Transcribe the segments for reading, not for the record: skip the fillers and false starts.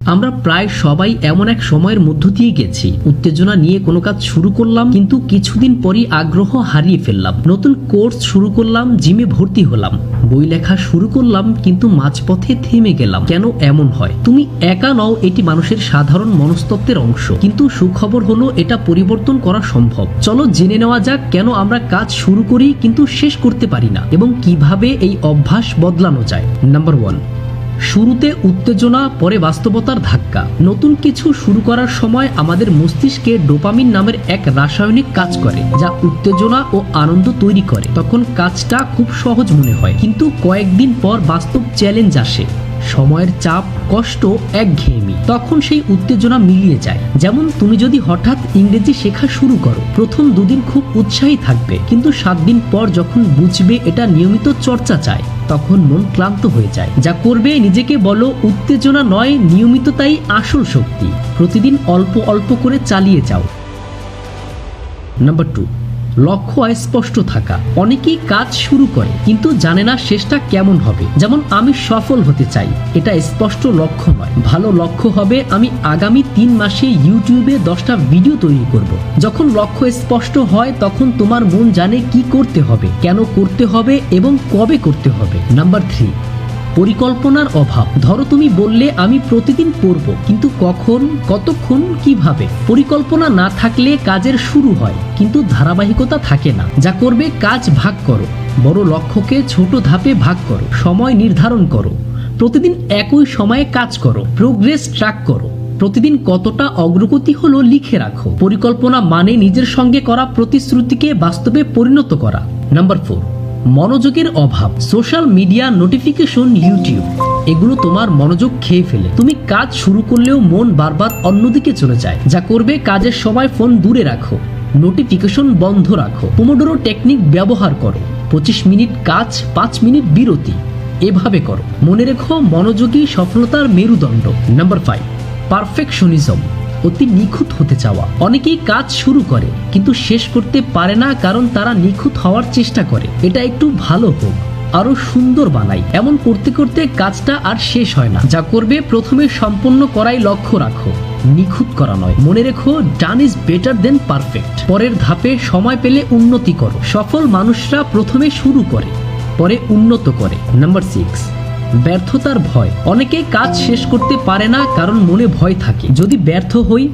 আমরা প্রায় সবাই এমন এক সময়ের মধ্য দিয়ে গেছি, উত্তেজনা নিয়ে কোনো কাজ শুরু করলাম কিন্তু কিছুদিন পরই আগ্রহ হারিয়ে ফেললাম। নতুন কোর্স শুরু করলাম, জিমে ভর্তি হলাম, বই লেখা শুরু করলাম কিন্তু মাঝপথে থেমে গেলাম। কেন এমন হয়? তুমি একা নও, এটি মানুষের সাধারণ মনস্তত্ত্বের অংশ। কিন্তু সুখবর হলো এটা পরিবর্তন করা সম্ভব। চলো জেনে নেওয়া যাক কেন আমরা কাজ শুরু করি কিন্তু শেষ করতে পারি না এবং কিভাবে এই অভ্যাস বদলানো যায়। নাম্বার 1, শুরুতে উত্তেজনা, পরে বাস্তবতার ধাক্কা। নতুন কিছু শুরু করার সময় আমাদের মস্তিষ্কে ডোপামিন নামের এক রাসায়নিক কাজ করে, যা উত্তেজনা ও আনন্দ তৈরি করে। তখন কাজটা খুব সহজ মনে হয়, কিন্তু কয়েকদিন পর বাস্তব চ্যালেঞ্জ আসে, সময়ের চাপ, কষ্ট, একঘেয়েমি। তখন সেই উত্তেজনা মিলিয়ে যায়। যেমন তুমি যদি হঠাৎ ইংরেজি শেখা শুরু করো, প্রথম দুদিন খুব উৎসাহী থাকবে, কিন্তু 7 দিন পর যখন বুঝবে এটা নিয়মিত চর্চা চায়, তখন মন ক্লান্ত হয়ে যায়। যা করবে, নিজেকে বলো উত্তেজনা নয়, নিয়মিততাই আসল শক্তি। প্রতিদিন অল্প অল্প করে চালিয়ে যাও। নাম্বার 2, লক্ষ্য স্পষ্ট থাকা। অনেকেই কাজ শুরু করে কিন্তু জানে না শেষটা কেমন হবে। যেমন আমি সফল হতে চাই, এটা স্পষ্ট লক্ষ্য নয়। ভালো লক্ষ্য হবে আমি আগামী 3 মাসে ইউটিউবে 10টা ভিডিও তৈরি করব। যখন লক্ষ্য স্পষ্ট হয় তখন তোমার মন জানে কি করতে হবে, কেন করতে হবে এবং কবে করতে হবে। নাম্বার 3, পরিকল্পনার অভাব। ধরো তুমি বললে আমি প্রতিদিন পড়ব, কিন্তু কখন, কতক্ষণ, কিভাবে? পরিকল্পনা না থাকলে কাজের শুরু হয় কিন্তু ধারাবাহিকতা থাকে না। যা করবে, কাজ ভাগ করো, বড় লক্ষ্যকে ছোট ধাপে ভাগ করো, সময় নির্ধারণ করো, প্রতিদিন একই সময়ে কাজ করো, প্রোগ্রেস ট্র্যাক করো, প্রতিদিন কতটা অগ্রগতি হলো লিখে রাখো। পরিকল্পনা মানে নিজের সঙ্গে করা প্রতিশ্রুতিকে বাস্তবে পরিণত করা। নাম্বার 4, মনোযোগের অভাব। সোশ্যাল মিডিয়া, নোটিফিকেশন, ইউটিউব, এগুলো তোমার মনোযোগ খেয়ে ফেলে। তুমি কাজ শুরু করলেও মন বারবার অন্যদিকে চলে যায়। যা করবে, কাজের সময় ফোন দূরে রাখো, নোটিফিকেশন বন্ধ রাখো, পোমোডোরো টেকনিক ব্যবহার করো। 25 মিনিট কাজ, 5 মিনিট বিরতি, এভাবে করো। মনে রেখো, মনোযোগী সফলতার মেরুদণ্ড। নাম্বার 5, পারফেকশনিজম, অতি নিখুঁত হতে চাওয়া। অনেকেই কাজ শুরু করে কিন্তু শেষ করতে পারে না, কারণ তারা নিখুঁত হওয়ার চেষ্টা করে। এটা একটু ভালো হোক, আরো সুন্দর বানাই, এমন করতে করতে কাজটা আর শেষ হয় না। যা করবে, প্রথমে সম্পন্ন করাই লক্ষ্য রাখো, নিখুঁত করা নয়। মনে রেখো, done is better then perfect. পরের ধাপে সময় পেলে উন্নতি করো। সফল মানুষরা প্রথমে শুরু করে, পরে উন্নত করে। নাম্বার 6, ব্যর্থতার ভয়। অনেকে কাজ শেষ করতে পারে না কারণ মনে ভয় থাকে, যদি ব্যর্থ হই,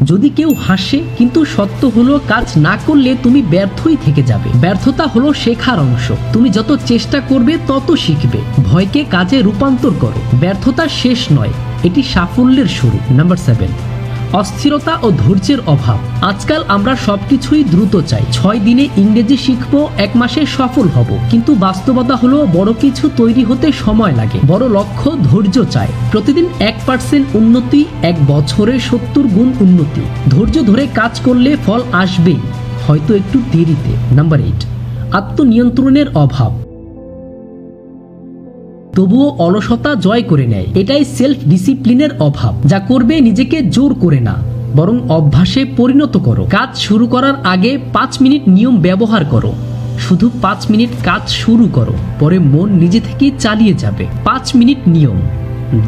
যদি কেউ হাসে। কিন্তু সত্য হলো, কাজ না করলে তুমি ব্যর্থই থেকে যাবে। ব্যর্থতা হলো শেখার অংশ। তুমি যত চেষ্টা করবে তত শিখবে। ভয়কে কাজে রূপান্তর করো। ব্যর্থতা শেষ নয়, এটি সাফল্যের শুরু। নাম্বার 7, অস্থিরতা ও ধৈর্যের অভাব। আজকাল আমরা সবকিছুই দ্রুত চাই। 6 দিনে ইংরেজি শিখবো, 1 মাসে সফল হব। কিন্তু বাস্তবতা হলো, বড় কিছু তৈরি হতে সময় লাগে। বড় লক্ষ্য ধৈর্য চায়। প্রতিদিন 1% উন্নতি, 1 বছরে 70 গুণ উন্নতি। ধৈর্য ধরে কাজ করলে ফল আসবেই, হয়তো একটু দেরিতে। নাম্বার 8, আত্মনিয়ন্ত্রণের অভাব। তবুও অলসতা জয় করে নেয়, এটাই সেলফ ডিসিপ্লিনের অভাব। যা করবে, নিজেকে জোর করে না, বরং অভ্যাসে পরিণত করো। কাজ শুরু করার আগে 5 মিনিট নিয়ম ব্যবহার করো। শুধু 5 মিনিট কাজ শুরু করো, পরে মন নিজে থেকেই চালিয়ে যাবে। 5 মিনিট নিয়ম,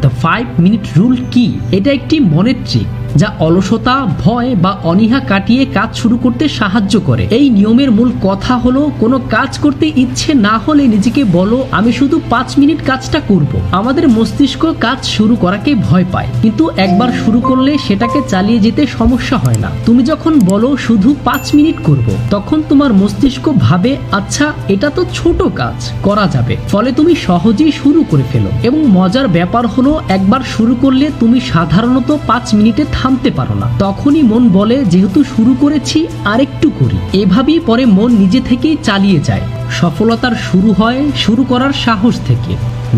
দ্য 5 মিনিট রুল কি? এটা একটি মনের ট্রিক যা অলসতা, ভয় বা অনীহা কাটিয়ে কাজ শুরু করতে সাহায্য করে। এই নিয়মের মূল কথা হলো, কোনো কাজ করতে ইচ্ছে না হলে নিজেকে বলো, আমি শুধু 5 মিনিট কাজটা করব। আমাদের মস্তিষ্ক কাজ শুরু করাকে ভয় পায়, কিন্তু একবার শুরু করলে সেটাকে চালিয়ে যেতে সমস্যা হয় না। তুমি যখন বলো শুধু 5 মিনিট করব, তখন তোমার মস্তিষ্ক ভাবে, আচ্ছা এটা তো ছোট কাজ, করা যাবে। ফলে তুমি সহজেই শুরু করে ফেলো। এবং মজার ব্যাপার হলো, একবার শুরু করলে তুমি সাধারণত 5 মিনিটে থামতে পারো না। তখনই মন বলে, যেহেতু শুরু করেছি আরেকটু করি। এভাবেই পরে মন নিজে থেকেই চালিয়ে যায়। সফলতার শুরু হয় শুরু করার সাহস থেকে।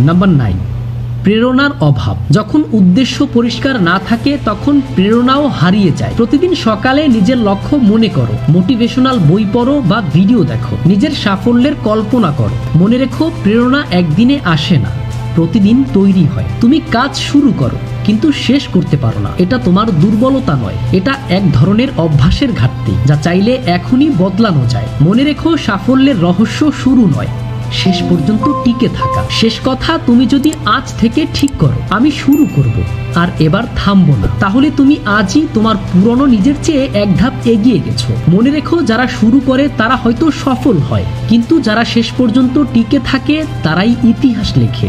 নাম্বার 9, প্রেরণার অভাব। যখন উদ্দেশ্য পরিষ্কার না থাকে তখন প্রেরণাও হারিয়ে যায়। প্রতিদিন সকালে নিজের লক্ষ্য মনে করো, মোটিভেশনাল বই পড়ো বা ভিডিও দেখো, নিজের সাফল্যের কল্পনা করো। মনে রেখো, প্রেরণা একদিনে আসে না, প্রতিদিন তৈরি হয়। তুমি কাজ শুরু করো কিন্তু শেষ করতে পারো না, এটা তোমার দুর্বলতা নয়, এটা এক ধরনের অভ্যাসের ঘাটতি, যা চাইলে এখনই বদলানো যায়। মনে রেখো, সাফল্যের রহস্য শুরু নয়, শেষ পর্যন্ত টিকে থাকা। শেষ কথা, তুমি যদি আজ থেকে ঠিক করো আমি শুরু করব আর এবার থামবো না, তাহলে তুমি আজই তোমার পুরনো নিজের চেয়ে এক ধাপ এগিয়ে গেছো। মনে রেখো, যারা শুরু করে তারা হয়তো সফল হয়, কিন্তু যারা শেষ পর্যন্ত টিকে থাকে তারাই ইতিহাস লেখে।